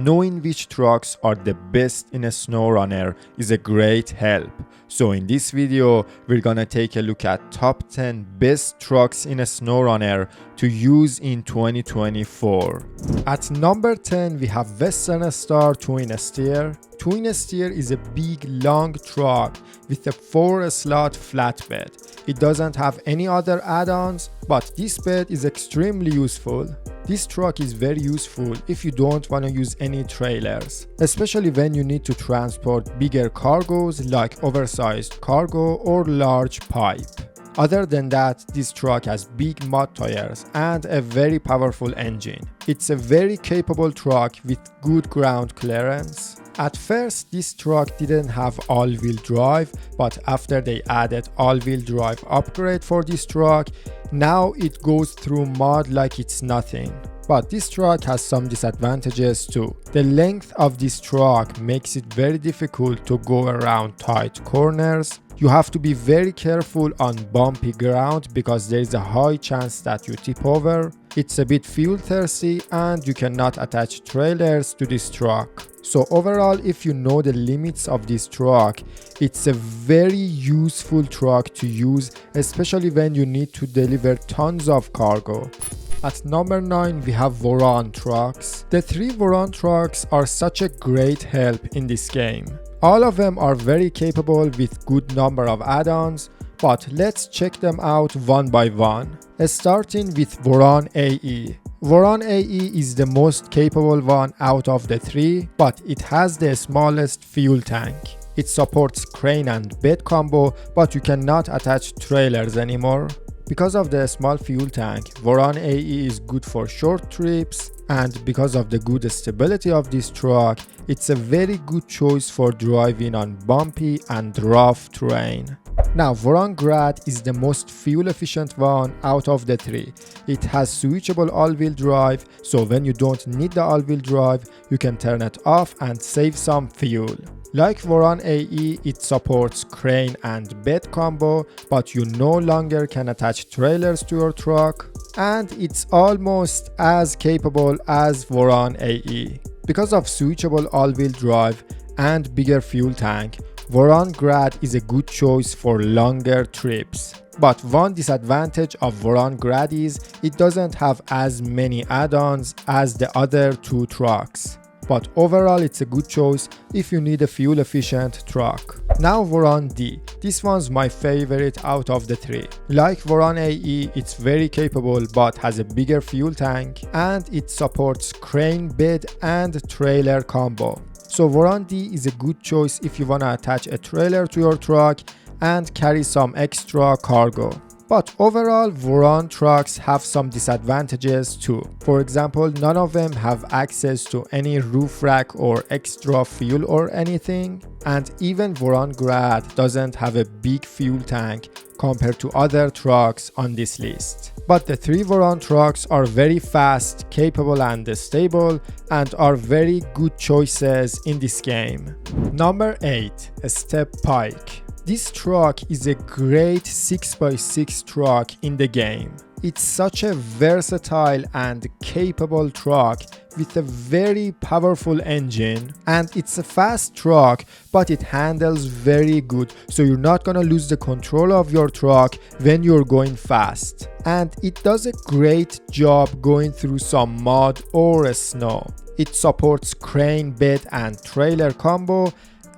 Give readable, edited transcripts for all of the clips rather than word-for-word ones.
Knowing which trucks are the best in a SnowRunner is a great help. So in this video, we're gonna take a look at top 10 best trucks in a SnowRunner to use in 2024. At number 10, we have Western Star Twin Steer. Twin Steer is a big, long truck with a 4-slot flatbed. It doesn't have any other add-ons, but this bed is extremely useful. This truck is very useful if you don't want to use any trailers, especially when you need to transport bigger cargoes like oversized cargo or large pipe. Other than that, this truck has big mud tires and a very powerful engine. It's a very capable truck with good ground clearance. At first, this truck didn't have all-wheel drive, but after they added all-wheel drive upgrade for this truck, now it goes through mud like it's nothing. But this truck has some disadvantages too. The length of this truck makes it very difficult to go around tight corners. You have to be very careful on bumpy ground because there is a high chance that you tip over. It's a bit fuel thirsty and you cannot attach trailers to this truck. So overall, if you know the limits of this truck, it's a very useful truck to use, especially when you need to deliver tons of cargo. At number 9, we have Voron trucks. The 3 Voron trucks are such a great help in this game. All of them are very capable with good number of add-ons, but let's check them out one by one. Starting with Voron AE. Voron AE is the most capable one out of the 3, but it has the smallest fuel tank. It supports crane and bed combo, but you cannot attach trailers anymore. Because of the small fuel tank, Voron AE is good for short trips, and because of the good stability of this truck, it's a very good choice for driving on bumpy and rough terrain. Now, Voron Grad is the most fuel efficient one out of the 3. It has switchable all-wheel drive, so when you don't need the all-wheel drive, you can turn it off and save some fuel. Like Voron AE, it supports crane and bed combo, but you no longer can attach trailers to your truck, and it's almost as capable as Voron AE. Because of switchable all-wheel drive and bigger fuel tank, Voron Grad is a good choice for longer trips. But one disadvantage of Voron Grad is it doesn't have as many add-ons as the other 2 trucks. But overall, it's a good choice if you need a fuel-efficient truck. Now Voron D. This one's my favorite out of the 3. Like Voron AE, it's very capable but has a bigger fuel tank, and it supports crane bed and trailer combo. So Voron D is a good choice if you want to attach a trailer to your truck and carry some extra cargo. But overall, Voron trucks have some disadvantages too. For example, none of them have access to any roof rack or extra fuel or anything. And even Voron Grad doesn't have a big fuel tank compared to other trucks on this list. But the 3 Voron trucks are very fast, capable and stable, and are very good choices in this game. Number 8. Step Pike. This truck is a great 6x6 truck in the game. It's such a versatile and capable truck with a very powerful engine, and it's a fast truck, but it handles very good, so you're not gonna lose the control of your truck when you're going fast. And it does a great job going through some mud or snow. It supports crane bed and trailer combo,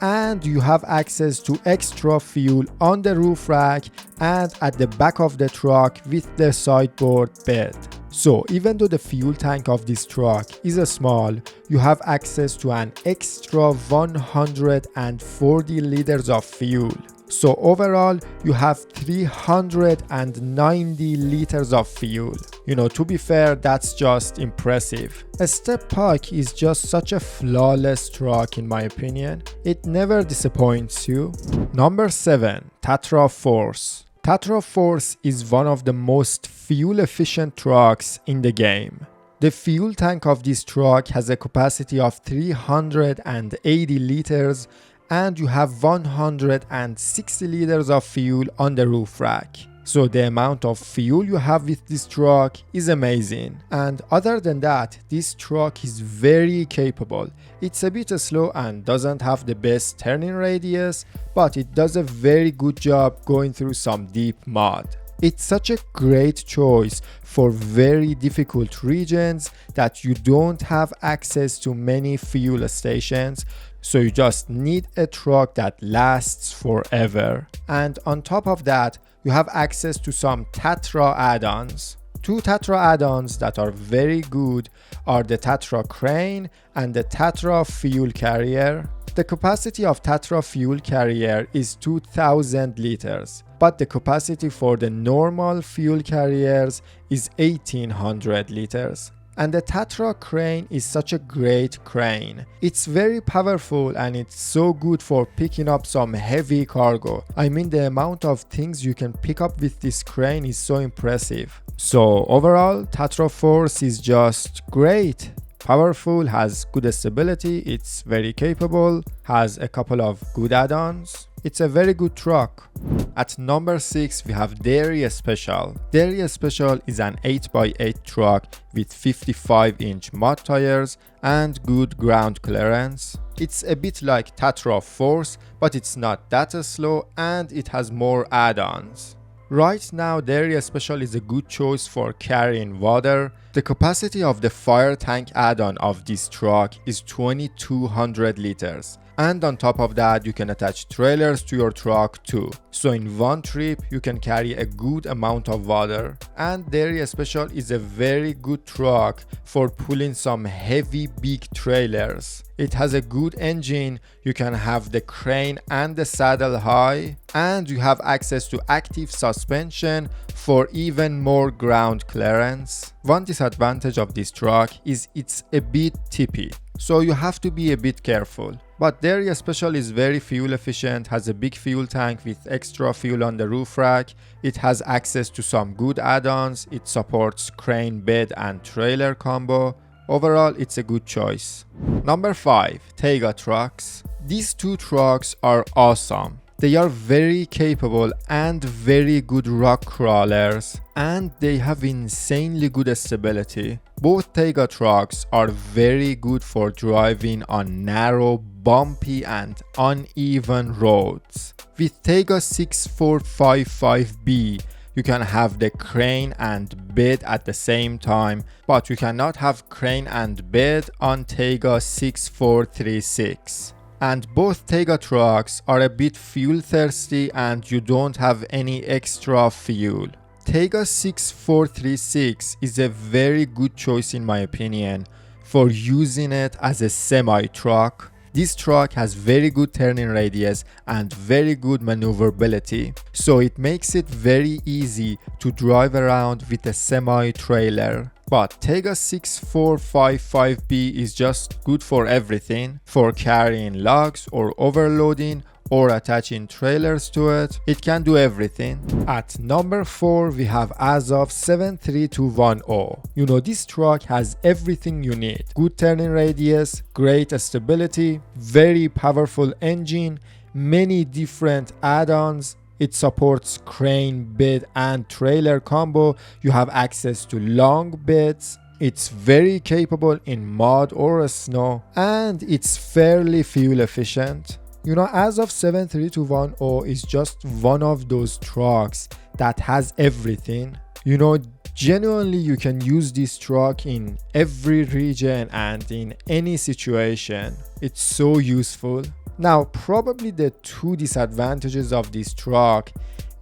and you have access to extra fuel on the roof rack and at the back of the truck with the sideboard bed. So even though the fuel tank of this truck is small, you have access to an extra 140 liters of fuel. So overall, you have 390 liters of fuel. To be fair, that's just impressive. A Step Pike is just such a flawless truck in my opinion. It never disappoints you. Number 7. Tatra Force. Tatra Force is one of the most fuel efficient trucks in the game. The fuel tank of this truck has a capacity of 380 liters, and you have 160 liters of fuel on the roof rack. So the amount of fuel you have with this truck is amazing. And other than that, this truck is very capable. It's a bit slow and doesn't have the best turning radius, but it does a very good job going through some deep mud. It's such a great choice for very difficult regions that you don't have access to many fuel stations, so you just need a truck that lasts forever. And on top of that, you have access to some Tatra add-ons. Two Tatra add-ons that are very good are the Tatra Crane and the Tatra Fuel Carrier. The capacity of Tatra Fuel Carrier is 2000 liters, but the capacity for the normal fuel carriers is 1800 liters. And the Tatra crane is such a great crane. It's very powerful and it's so good for picking up some heavy cargo. I mean, the amount of things you can pick up with this crane is so impressive. So overall, Tatra Force is just great. Powerful, has good stability, it's very capable, has a couple of good add-ons. It's a very good truck. At number 6, we have Dairy Special. Dairy Special is an 8x8 truck with 55-inch mud tires and good ground clearance. It's a bit like Tatra Force, but it's not that slow and it has more add-ons. Right now, Dairy Special is a good choice for carrying water. The capacity of the fire tank add-on of this truck is 2200 liters. And on top of that, you can attach trailers to your truck too. So in one trip, you can carry a good amount of water. And Dairy Special is a very good truck for pulling some heavy big trailers. It has a good engine, you can have the crane and the saddle high, and you have access to active suspension for even more ground clearance. One disadvantage of this truck is it's a bit tippy, so you have to be a bit careful. But Dairy Special is very fuel efficient, has a big fuel tank with extra fuel on the roof rack. It has access to some good add-ons. It supports crane, bed and trailer combo. Overall, it's a good choice. Number 5, Taiga trucks. These two trucks are awesome. They are very capable and very good rock crawlers, and they have insanely good stability. Both Taiga trucks are very good for driving on narrow, bumpy and uneven roads. With Taiga 6455B, you can have the crane and bed at the same time, but you cannot have crane and bed on Taiga 6436. And both Taiga trucks are a bit fuel thirsty and you don't have any extra fuel. Taiga 6436 is a very good choice in my opinion for using it as a semi-truck. This truck has very good turning radius and very good maneuverability, so it makes it very easy to drive around with a semi-trailer. But Taiga 6455B is just good for everything, for carrying logs or overloading or attaching trailers to it. It can do everything. At number 4, we have Azov 73210. You know, this truck has everything you need. Good turning radius, great stability, very powerful engine, many different add-ons. It supports crane, bed and trailer combo. You have access to long beds. It's very capable in mud or snow, and it's fairly fuel efficient. You know, Azov 73210 is just one of those trucks that has everything. You know, genuinely you can use this truck in every region and in any situation. It's so useful. Now, probably the two disadvantages of this truck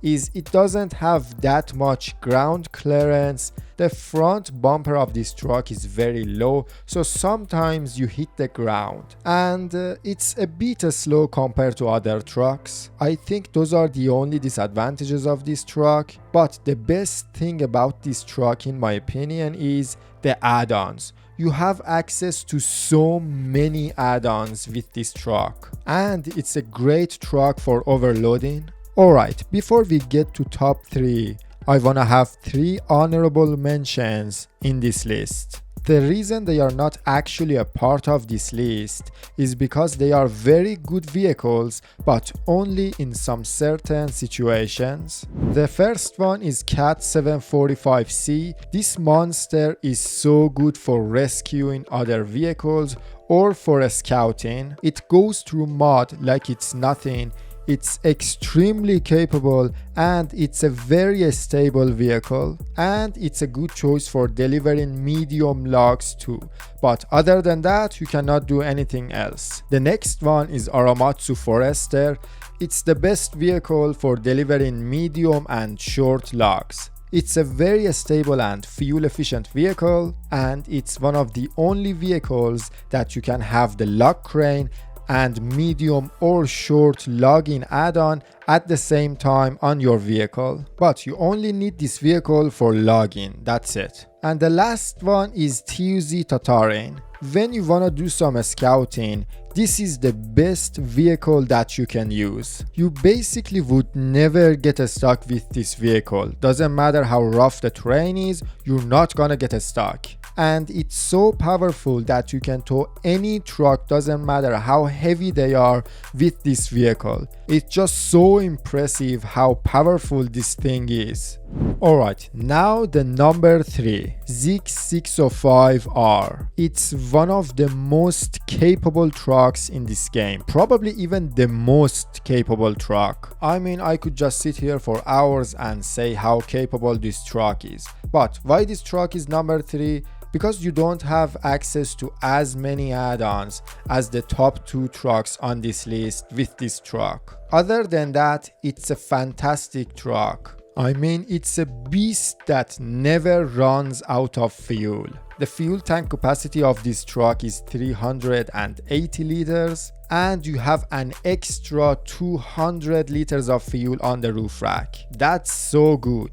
is it doesn't have that much ground clearance. The front bumper of this truck is very low, so sometimes you hit the ground, and it's a bit slow compared to other trucks. I think those are the only disadvantages of this truck, but the best thing about this truck in my opinion is the add-ons. You have access to so many add-ons with this truck, and it's a great truck for overloading. Alright, before we get to top 3, I wanna have 3 honorable mentions in this list. The reason they are not actually a part of this list is because they are very good vehicles, but only in some certain situations. The first one is Cat 745C. This monster is so good for rescuing other vehicles or for scouting. It goes through mud like it's nothing. It's extremely capable and it's a very stable vehicle, and it's a good choice for delivering medium logs too, but other than that you cannot do anything else. The next one is Aramatsu Forester. It's the best vehicle for delivering medium and short logs. It's a very stable and fuel efficient vehicle, and it's one of the only vehicles that you can have the log crane and medium or short logging add-on at the same time on your vehicle. But you only need this vehicle for logging, that's it. And the last one is TUZ Tatarin. When you wanna do some scouting, this is the best vehicle that you can use. You basically would never get stuck with this vehicle. Doesn't matter how rough the terrain is, you're not gonna get stuck. And it's so powerful that you can tow any truck, doesn't matter how heavy they are, with this vehicle. It's just so impressive how powerful this thing is. Alright, now the number 3, Zix 605R. It's one of the most capable trucks in this game, probably even the most capable truck. I mean, I could just sit here for hours and say how capable this truck is. But why this truck is number 3? Because you don't have access to as many add-ons as the top 2 trucks on this list with this truck. Other than that, it's a fantastic truck. I mean, it's a beast that never runs out of fuel. The fuel tank capacity of this truck is 380 liters, and you have an extra 200 liters of fuel on the roof rack. That's so good.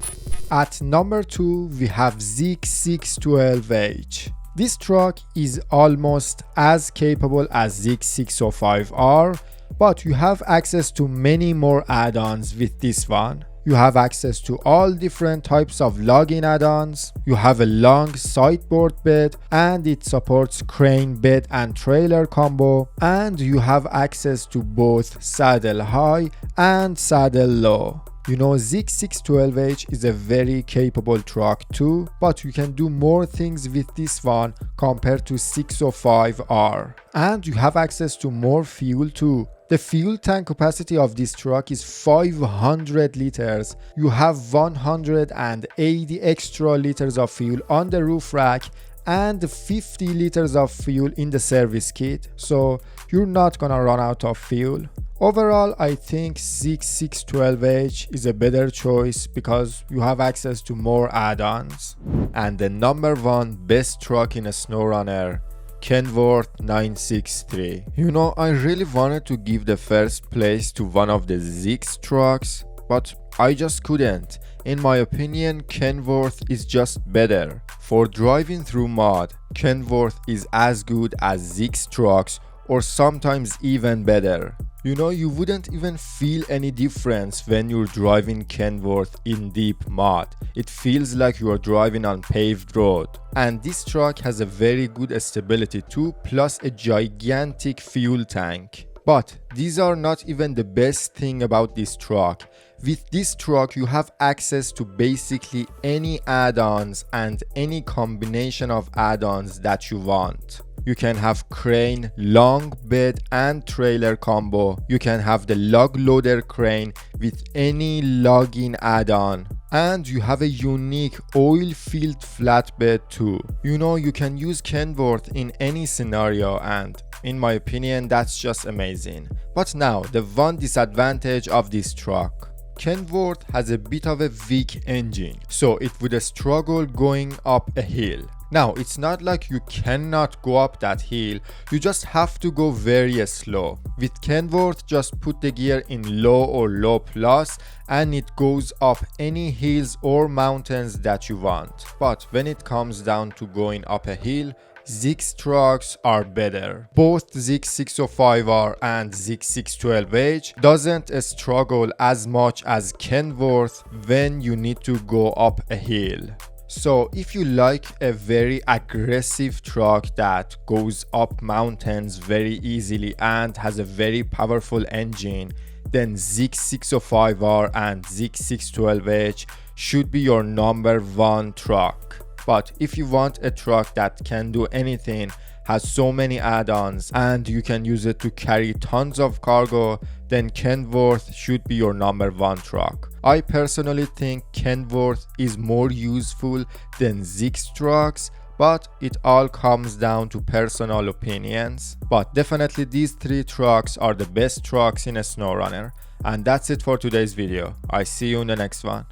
At number 2, we have Zix 612H. This truck is almost as capable as Zix 605R, but you have access to many more add-ons with this one. You have access to all different types of logging add-ons. You have a long sideboard bed, and it supports crane bed and trailer combo, and you have access to both saddle high and saddle low. You know, Zix 612H is a very capable truck too, but you can do more things with this one compared to 605R. And you have access to more fuel too. The fuel tank capacity of this truck is 500 liters. You have 180 extra liters of fuel on the roof rack and 50 liters of fuel in the service kit, so you're not gonna run out of fuel. Overall, I think Zix 612H is a better choice because you have access to more add-ons. And the number 1 best truck in a SnowRunner, Kenworth 963. You know, I really wanted to give the first place to one of the Zix trucks, but I just couldn't. In my opinion, Kenworth is just better. For driving through mud, Kenworth is as good as Zix trucks, or sometimes even better. You know, you wouldn't even feel any difference when you're driving Kenworth in deep mud. It feels like you are driving on paved road. And this truck has a very good stability too, plus a gigantic fuel tank. But these are not even the best thing about this truck. With this truck, you have access to basically any add-ons and any combination of add-ons that you want. You can have crane, long bed and trailer combo. You can have the log loader crane with any logging add-on. And you have a unique oil-filled flatbed too. You know, you can use Kenworth in any scenario, and in my opinion, that's just amazing. But now, the one disadvantage of this truck. Kenworth has a bit of a weak engine, so it would struggle going up a hill. Now, it's not like you cannot go up that hill, you just have to go very slow. With Kenworth, just put the gear in low or low plus and it goes up any hills or mountains that you want. But when it comes down to going up a hill, Zix trucks are better. Both Zix 605R and Zix 612H doesn't struggle as much as Kenworth when you need to go up a hill. So if you like a very aggressive truck that goes up mountains very easily and has a very powerful engine, then Zix 605R and Zix 612H should be your number one truck. But if you want a truck that can do anything, has so many add-ons, and you can use it to carry tons of cargo, then Kenworth should be your number one truck. I personally think Kenworth is more useful than Zix trucks, but it all comes down to personal opinions. But definitely these three trucks are the best trucks in a SnowRunner. And that's it for today's video. I see you in the next one.